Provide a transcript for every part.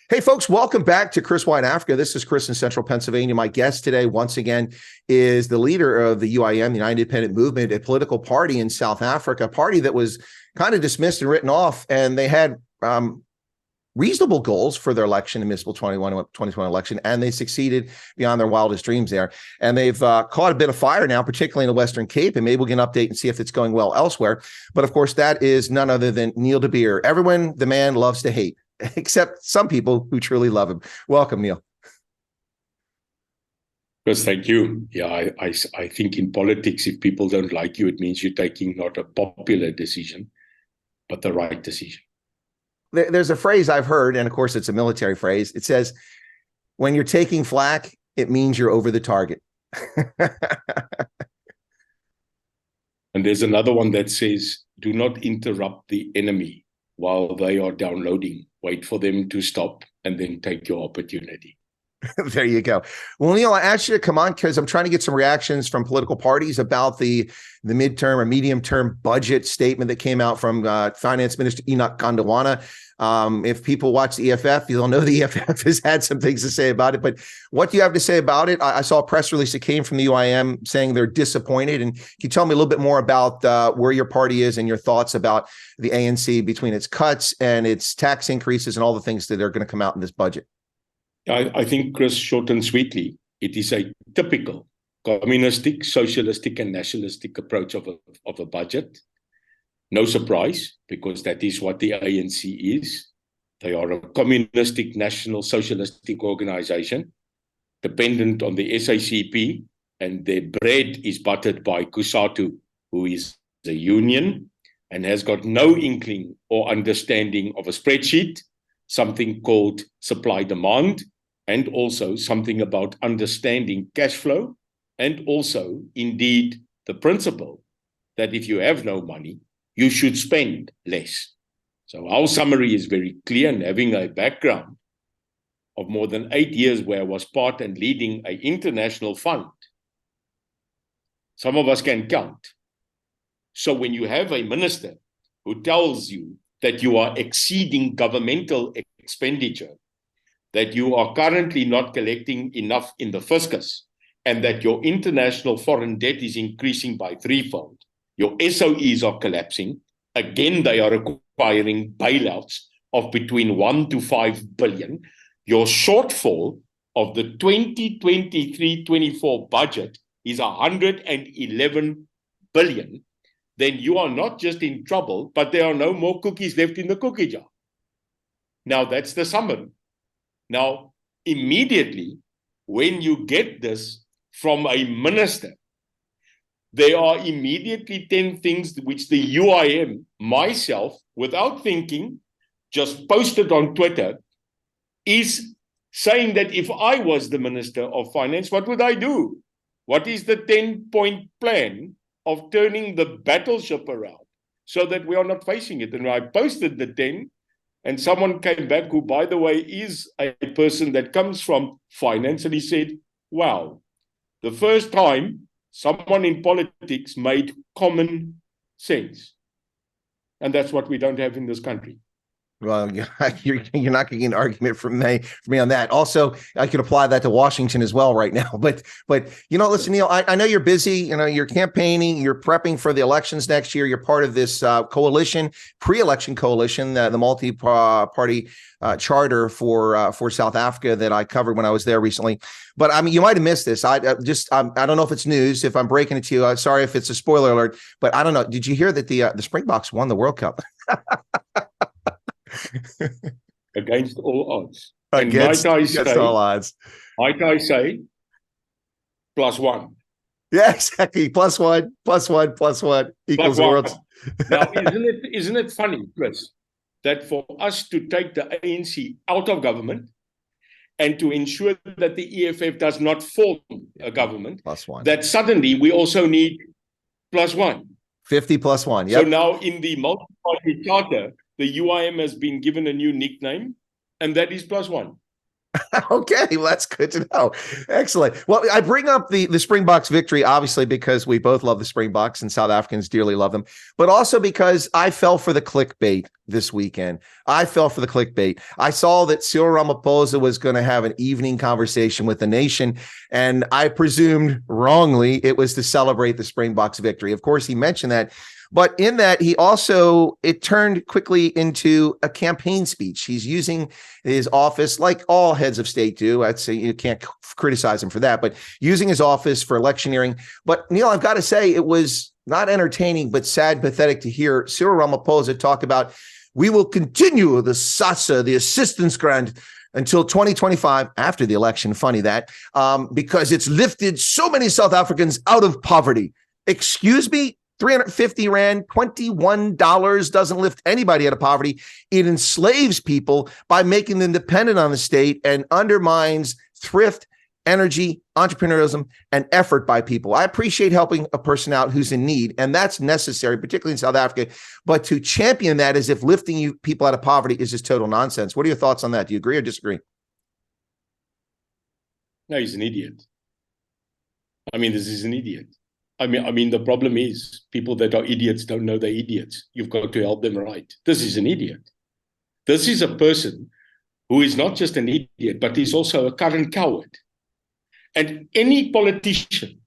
Hey, folks, welcome back to Chris Wyatt Africa. This is Chris in Central Pennsylvania. My guest today, once again, is the leader of the UIM, the United Independent Movement, a political party in South Africa, a party that was kind of dismissed and written off, and they had reasonable goals for their election, the municipal 2020 election, and they succeeded beyond their wildest dreams there. And they've caught a bit of fire now, particularly in the Western Cape, and maybe we'll get an update and see if it's going well elsewhere. But of course, that is none other than Neil de Beer. Everyone the man loves to hate, except some people who truly love him. Welcome, Neil. Chris, thank you. Yeah, I think in politics, if people don't like you, it means you're taking not a popular decision, but the right decision. There's a phrase I've heard, and of course it's a military phrase. It says, when you're taking flak, it means you're over the target. And there's another one that says, do not interrupt the enemy while they are downloading. Wait for them to stop and then take your opportunity. There you go. Well, Neil, I asked you to come on because I'm trying to get some reactions from political parties about the midterm or medium-term budget statement that came out from Finance Minister Enoch Gondawana. If people watch the EFF, you'll know the EFF has had some things to say about it. But what do you have to say about it? I saw a press release that came from the UIM saying they're disappointed. And can you tell me a little bit more about where your party is and your thoughts about the ANC between its cuts and its tax increases and all the things that are going to come out in this budget? I think, Chris, short and sweetly, it is a typical communistic, socialistic, and nationalistic approach of a budget. No surprise, because that is what the ANC is. They are a communistic, national, socialistic organization, dependent on the SACP, and their bread is buttered by COSATU, who is a union and has got no inkling or understanding of a spreadsheet, something called supply-demand, and also something about understanding cash flow, and also, indeed, the principle that if you have no money, you should spend less. So our summary is very clear, and having a background of more than 8 years where I was part and leading an international fund, some of us can count. So when you have a minister who tells you that you are exceeding governmental expenditure, that you are currently not collecting enough in the fiscus, and that your international foreign debt is increasing by threefold, your SOEs are collapsing, again they are requiring bailouts of between 1 to 5 billion, your shortfall of the 2023-24 budget is 111 billion, then you are not just in trouble, but there are no more cookies left in the cookie jar. Now, that's the summary. Now, immediately, when you get this from a minister, there are immediately 10 things which the UIM, myself, without thinking, just posted on Twitter, is saying that if I was the Minister of Finance, what would I do? What is the 10-point plan of turning the battleship around so that we are not facing it? And I posted the 10, and someone came back who, by the way, is a person that comes from finance, and he said, wow, the first time someone in politics made common sense. And that's what we don't have in this country. Well, you're not going to get an argument from me on that. Also, I could apply that to Washington as well right now. But listen, Neil, I know you're busy. You're campaigning. You're prepping for the elections next year. You're part of this coalition, pre-election coalition, the multi-party charter for South Africa that I covered when I was there recently. But I mean, you might have missed this. I don't know if it's news. If I'm breaking it to you, I'm sorry if it's a spoiler alert. But I don't know. Did you hear that the Springboks won the World Cup? Against all odds. Against all odds. Might I say, +1. Yeah, exactly. +1, +1, +1 equals the world. Now, isn't it funny, Chris, that for us to take the ANC out of government and to ensure that the EFF does not form a government, +1, that suddenly we also need +1. 50 +1. Yep. So now in the multi-party charter, the UIM has been given a new nickname, and that is +1. Okay, well, that's good to know. Excellent. Well, I bring up the Springboks Victory, obviously, because we both love the Springboks and South Africans dearly love them, but also because I fell for the clickbait this weekend. I fell for the clickbait. I saw that Cyril Ramaphosa was going to have an evening conversation with the nation, and I presumed wrongly it was to celebrate the Springboks Victory. Of course, he mentioned that. But in that, it turned quickly into a campaign speech. He's using his office, like all heads of state do. I'd say you can't criticize him for that, but using his office for electioneering. But Neil, I've got to say, it was not entertaining, but sad, pathetic to hear Cyril Ramaphosa talk about, we will continue the SASSA, the assistance grant, until 2025, after the election. Funny that, because it's lifted so many South Africans out of poverty. Excuse me? 350 Rand, $21 doesn't lift anybody out of poverty. It enslaves people by making them dependent on the state and undermines thrift, energy, entrepreneurialism, and effort by people. I appreciate helping a person out who's in need, and that's necessary, particularly in South Africa. But to champion that as if lifting people out of poverty is just total nonsense. What are your thoughts on that? Do you agree or disagree? No, he's an idiot. I mean, this is an idiot. I mean, the problem is people that are idiots don't know they're idiots. You've got to help them right. This is an idiot. This is a person who is not just an idiot, but is also a current coward. And any politician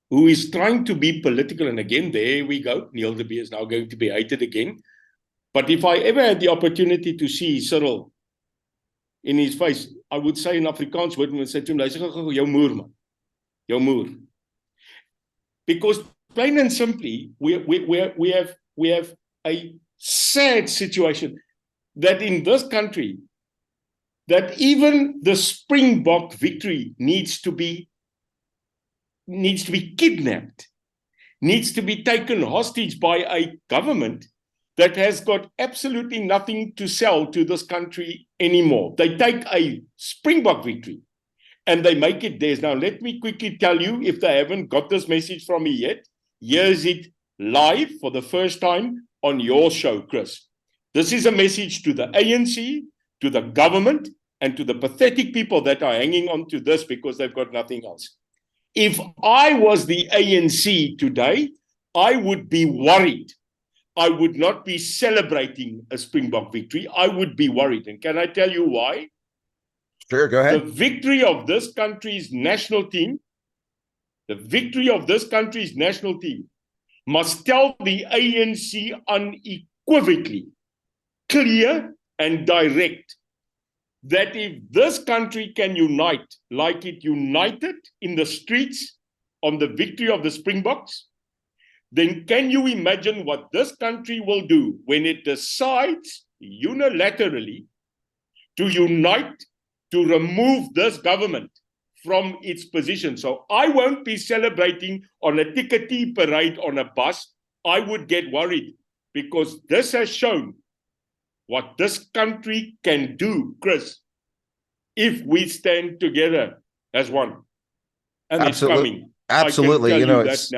who is trying to be political, and again, there we go, Neil de Beer is now going to be hated again. But if I ever had the opportunity to see Cyril in his face, I would say in Afrikaans, would say to him, jou moer, man. Jou moer. Because plain and simply, we have a sad situation that in this country, that even the Springbok Victory needs to be kidnapped, needs to be taken hostage by a government that has got absolutely nothing to sell to this country anymore. They take a Springbok Victory and they make it theirs. Now, let me quickly tell you, if they haven't got this message from me yet, here's it live for the first time on your show, Chris. This is a message to the ANC, to the government, and to the pathetic people that are hanging on to this because they've got nothing else. If I was the ANC today, I would be worried. I would not be celebrating a Springbok Victory. I would be worried. And can I tell you why? Sure, go ahead. The victory of this country's national team, must tell the ANC unequivocally, clear and direct, that if this country can unite like it united in the streets on the victory of the Springboks, then can you imagine what this country will do when it decides unilaterally to unite to remove this government from its position? So I won't be celebrating on a tickety parade on a bus. I would get worried because this has shown what this country can do, Chris, if we stand together as one. And Absolutely. it's coming. Absolutely. You know, it's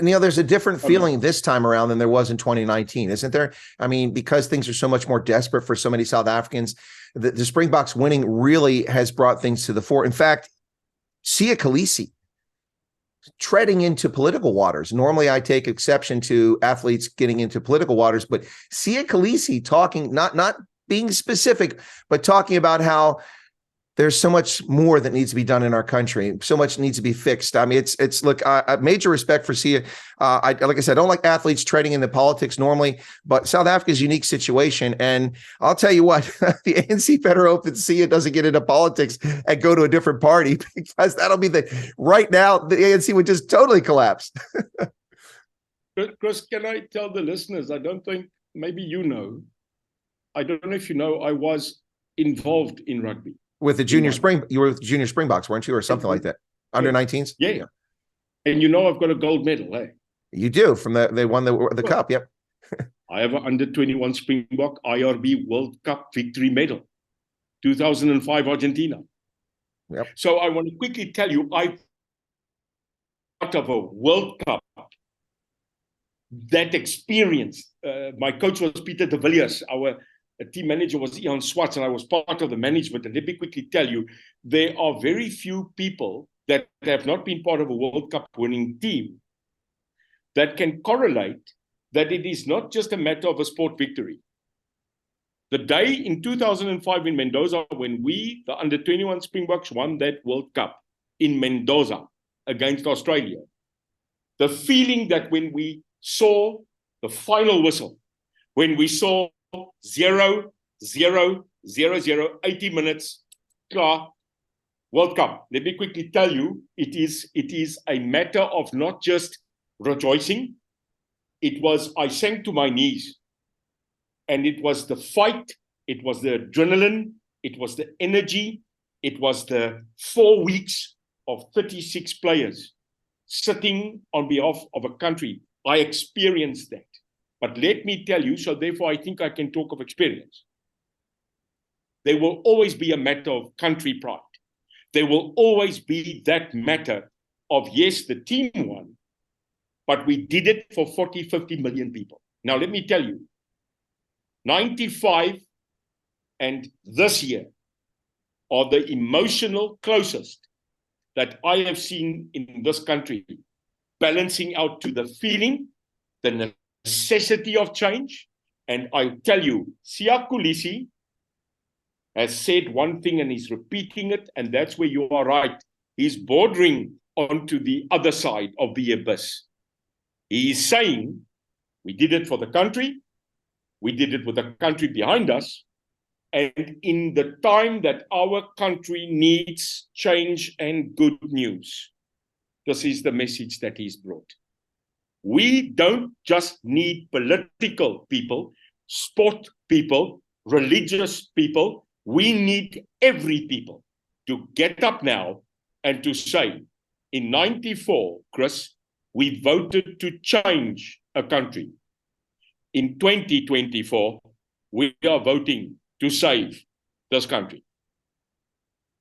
Neil, there's a different feeling this time around than there was in 2019, isn't there? I mean, because things are so much more desperate for so many South Africans, the Springboks winning really has brought things to the fore. In fact, Siya Kolisi treading into political waters. Normally, I take exception to athletes getting into political waters, but Siya Kolisi talking, not being specific, but talking about how there's so much more that needs to be done in our country. So much needs to be fixed. I mean, look, major respect for Siya. Like I said, I don't like athletes treading into politics normally, but South Africa's unique situation. And I'll tell you what, the ANC better hope that Siya doesn't get into politics and go to a different party, because that'll be right now, the ANC would just totally collapse. Chris, can I tell the listeners, I don't think, maybe you know, I don't know if you know, I was involved in rugby. With the junior you were with junior Springboks, weren't you, or something like that? Under 19s? Yeah. And you know, I've got a gold medal, hey? You do, from they won the cup, yep. I have an under 21 Springbok IRB World Cup victory medal, 2005 Argentina. Yep. So I want to quickly tell you, I part of a World Cup. That experience, my coach was Peter de Villiers, our a team manager was Ian Swartz, and I was part of the management. And let me quickly tell you, there are very few people that have not been part of a World Cup winning team that can correlate that it is not just a matter of a sport victory. The day in 2005 in Mendoza, when we, the under-21 Springboks, won that World Cup in Mendoza against Australia, the feeling that when we saw the final whistle, when we saw 0-0-0-0, 80 minutes, klar, World Cup. Let me quickly tell you, it is a matter of not just rejoicing. It was, I sank to my knees. And it was the fight, it was the adrenaline, it was the energy, it was the 4 weeks of 36 players sitting on behalf of a country. I experienced that. But let me tell you, so therefore I think I can talk of experience. There will always be a matter of country pride. There will always be that matter of, yes, the team won, but we did it for 40, 50 million people. Now, let me tell you, 95 and this year are the emotional closest that I have seen in this country, balancing out to the feeling, the necessity of change. And I tell you, Siya Kolisi has said one thing and he's repeating it, and that's where you are right. He's bordering onto the other side of the abyss. He is saying, we did it for the country, we did it with the country behind us, and in the time that our country needs change and good news, this is the message that he's brought. We don't just need political people, sport people, religious people. We need every people to get up now and to say, in 94, Chris, we voted to change a country. In 2024, we are voting to save this country.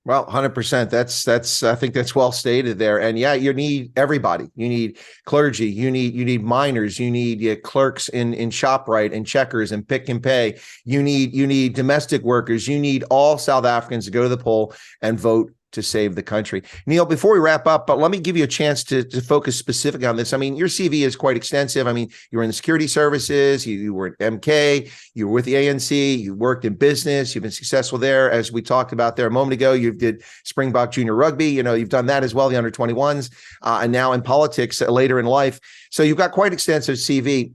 Well, 100%. That's I think that's well stated there. And yeah, you need everybody. You need clergy. You need miners. You need clerks in ShopRite and Checkers and Pick and Pay. You need domestic workers. You need all South Africans to go to the poll and vote to save the country. Neil, before we wrap up, but let me give you a chance to focus specifically on this. I mean, your CV is quite extensive. I mean, you were in the security services, you were at MK, you were with the ANC, you worked in business, you've been successful there. As we talked about there a moment ago, you did Springbok Junior Rugby, you've done that as well, the under-21s, and now in politics later in life. So you've got quite extensive CV.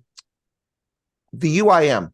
The UIM,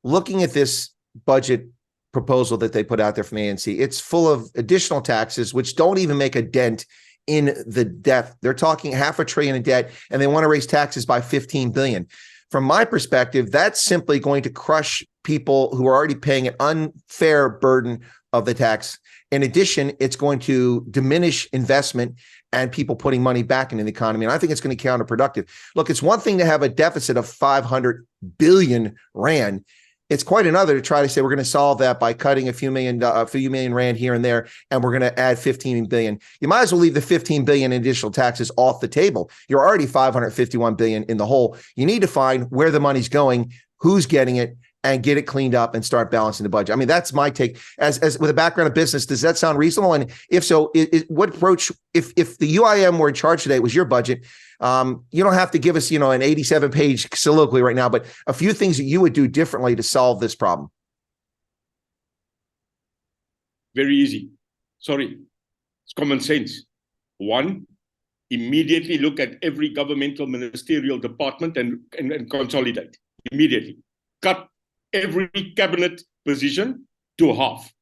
looking at this budget proposal that they put out there from ANC, it's full of additional taxes, which don't even make a dent in the debt. They're talking $500 billion in debt, and they want to raise taxes by $15 billion. From my perspective, that's simply going to crush people who are already paying an unfair burden of the tax. In addition, it's going to diminish investment and people putting money back into the economy. And I think it's going to be counterproductive. Look, it's one thing to have a deficit of 500 billion rand. It's quite another to try to say we're going to solve that by cutting a few million rand here and there, and we're going to add 15 billion. You might as well leave the 15 billion in additional taxes off the table. You're already 551 billion in the hole. You need to find where the money's going, who's getting it, and get it cleaned up and start balancing the budget. I mean, that's my take. As with a background of business, does that sound reasonable? And if so, what approach, if the UIM were in charge today, it was your budget, you don't have to give us, an 87-page soliloquy right now, but a few things that you would do differently to solve this problem. Very easy. Sorry. It's common sense. One, immediately look at every governmental ministerial department and consolidate. Immediately. Cut every cabinet position to half.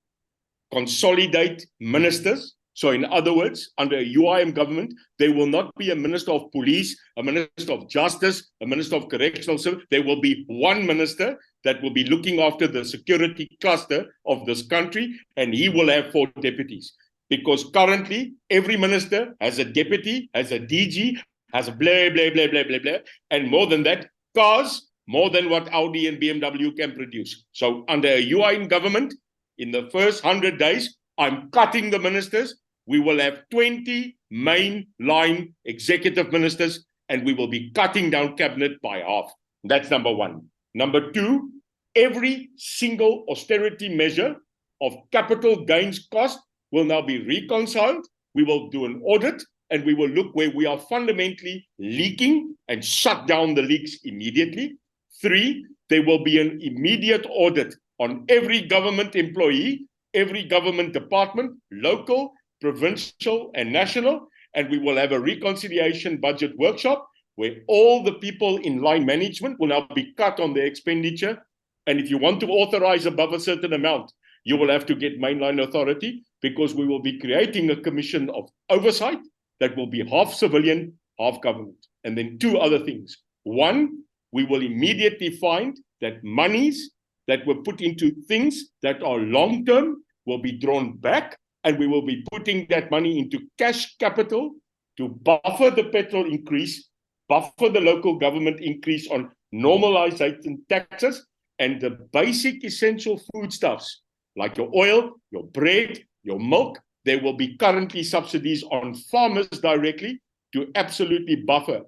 Consolidate ministers. So in other words, under a UIM government, there will not be a minister of police, a minister of justice, a minister of correctional service. There will be one minister that will be looking after the security cluster of this country, and he will have 4 deputies. Because currently, every minister has a deputy, has a DG, has a blah, blah, blah, blah, blah, blah, and more than that, cars, more than what Audi and BMW can produce. So under a UIM government, in the first 100 days, I'm cutting the ministers. We will have 20 mainline executive ministers, and we will be cutting down cabinet by half. That's number one. Number two, Every single austerity measure of capital gains cost will now be reconciled. We will do an audit and we will look where we are fundamentally leaking and shut down the leaks immediately. 3, there will be an immediate audit on every government employee, every government department, local, provincial, and national, and we will have a reconciliation budget workshop where all the people in line management will now be cut on their expenditure. And if you want to authorize above a certain amount, you will have to get mainline authority, because we will be creating a commission of oversight that will be half civilian, half government. And then 2 other things. 1, we will immediately find that monies that were put into things that are long-term will be drawn back, and we will be putting that money into cash capital to buffer the petrol increase, buffer the local government increase on normalization taxes, and the basic essential foodstuffs like your oil, your bread, your milk. There will be currently subsidies on farmers directly to absolutely buffer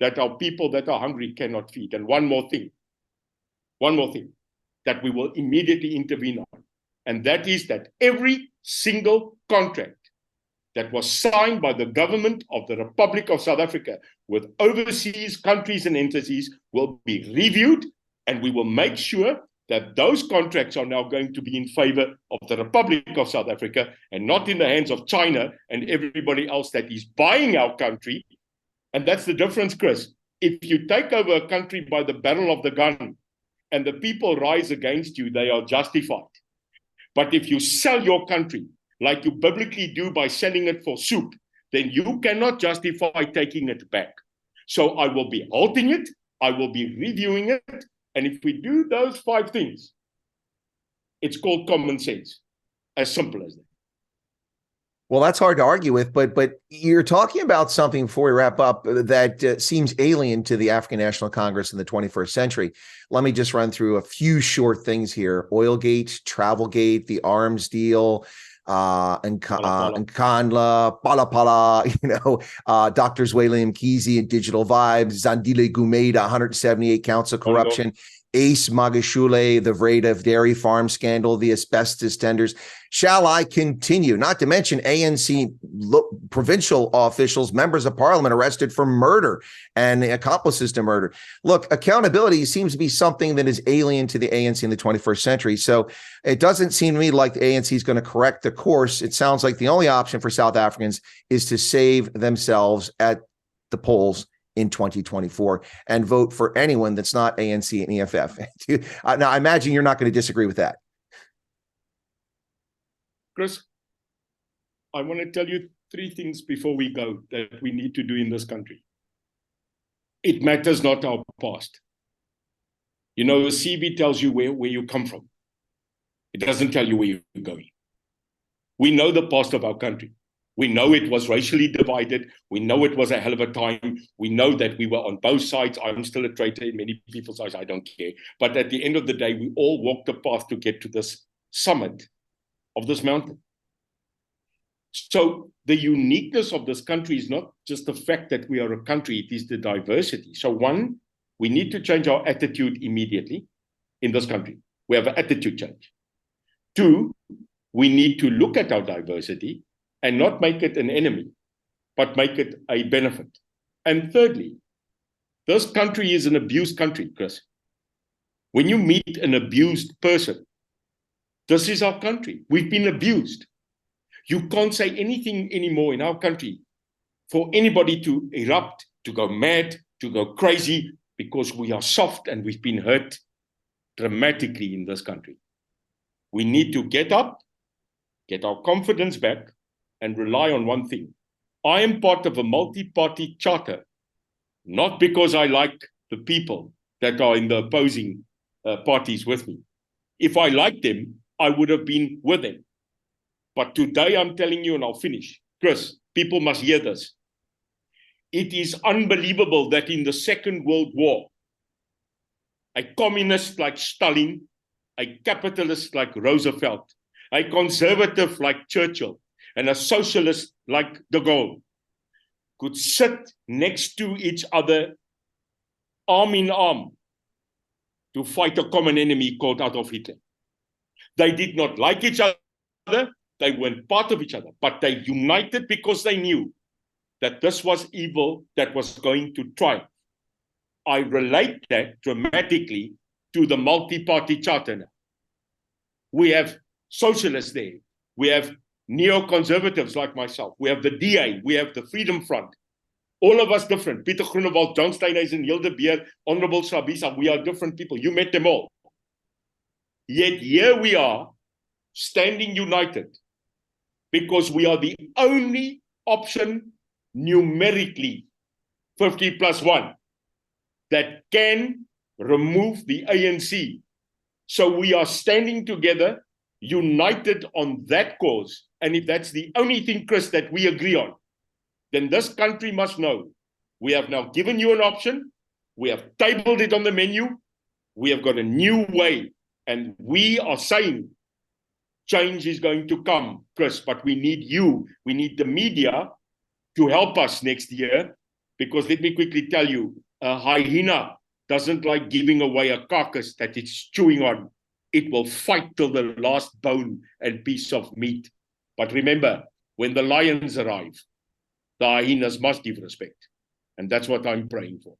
that our people that are hungry cannot feed. And one more thing that we will immediately intervene on, and that is that every single contract that was signed by the government of the Republic of South Africa with overseas countries and entities will be reviewed, and we will make sure that those contracts are now going to be in favor of the Republic of South Africa and not in the hands of China and everybody else that is buying our country. And that's the difference, Chris. If you take over a country by the barrel of the gun and the people rise against you, they are justified. But if you sell your country like you biblically do by selling it for soup, then you cannot justify taking it back. So I will be halting it, I will be reviewing it, and if we do those 5 things, it's called common sense. As simple as that. Well, that's hard to argue with, but you're talking about something before we wrap up that seems alien to the African National Congress in the 21st century. Let me just run through a few short things here. Oilgate, Travelgate, the arms deal, Nkandla, Pala, Doctors William Kesey and Digital Vibes, Zandile Gumeda, 178 counts of corruption, Ace Magashule, the Vreda of Dairy Farm scandal, the asbestos tenders. Shall I continue? Not to mention ANC provincial officials, members of parliament arrested for murder and accomplices to murder. Look, accountability seems to be something that is alien to the ANC in the 21st century. So it doesn't seem to me like the ANC is going to correct the course. It sounds like the only option for South Africans is to save themselves at the polls in 2024 and vote for anyone that's not ANC and EFF. Now, I imagine you're not going to disagree with that. Chris, I want to tell you 3 things before we go that we need to do in this country. It matters not our past. You know, the CV tells you where you come from. It doesn't tell you where you're going. We know the past of our country. We know it was racially divided. We know it was a hell of a time. We know that we were on both sides. I'm still a traitor in many people's eyes. I don't care. But at the end of the day, we all walked the path to get to this summit of this mountain. So the uniqueness of this country is not just the fact that we are a country, it is the diversity. So 1, we need to change our attitude immediately in this country. We have an attitude change. 2, we need to look at our diversity and not make it an enemy, but make it a benefit. And thirdly, this country is an abused country, Chris. When you meet an abused person, this is our country. We've been abused. You can't say anything anymore in our country for anybody to erupt, to go mad, to go crazy, because we are soft and we've been hurt dramatically in this country. We need to get up, get our confidence back, and rely on one thing. I am part of a multi-party charter, not because I like the people that are in the opposing parties with me. If I liked them, I would have been with them. But today I'm telling you, and I'll finish. Chris, people must hear this. It is unbelievable that in the Second World War, a communist like Stalin, a capitalist like Roosevelt, a conservative like Churchill, and a socialist like de Gaulle could sit next to each other, arm in arm, to fight a common enemy called Adolf Hitler. They did not like each other. They weren't part of each other, but they united because they knew that this was evil that was going to triumph. I relate that dramatically to the multi-party charter now. We have socialists there. We have neoconservatives like myself. We have the DA. We have the Freedom Front. All of us different. Pieter Groenewald, John Steenhuisen, Hilde Beer, Honorable Sabisa. We are different people. You met them all. Yet here we are, standing united, because we are the only option numerically, 50+1, that can remove the ANC. So we are standing together, united on that cause. And if that's the only thing, Chris, that we agree on, then this country must know we have now given you an option. We have tabled it on the menu. We have got a new way. And we are saying change is going to come, Chris, but we need you. We need the media to help us next year. Because let me quickly tell you, a hyena doesn't like giving away a carcass that it's chewing on. It will fight till the last bone and piece of meat. But remember, when the lions arrive, the hyenas must give respect. And that's what I'm praying for.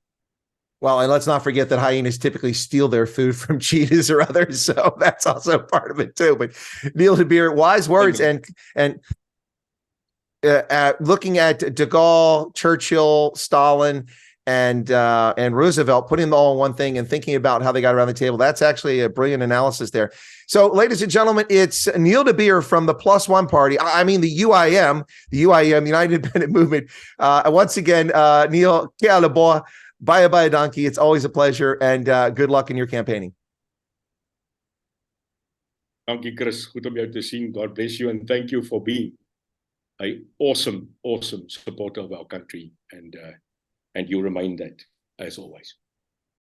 Well, and let's not forget that hyenas typically steal their food from cheetahs or others. So that's also part of it too. But Neil de Beer, wise words. And looking at de Gaulle, Churchill, Stalin, and Roosevelt, putting them all in one thing and thinking about how they got around the table. That's actually a brilliant analysis there. So, ladies and gentlemen, it's Neil de Beer from the Plus One Party. I mean, the UIM, the United Independent Movement. Once again, Neil, kia ora boa, bye bye donkey. It's always a pleasure, and good luck in your campaigning. Dankie, Chris. Goed om jou te sien. God bless you, and thank you for being an awesome supporter of our country, and you remain that as always.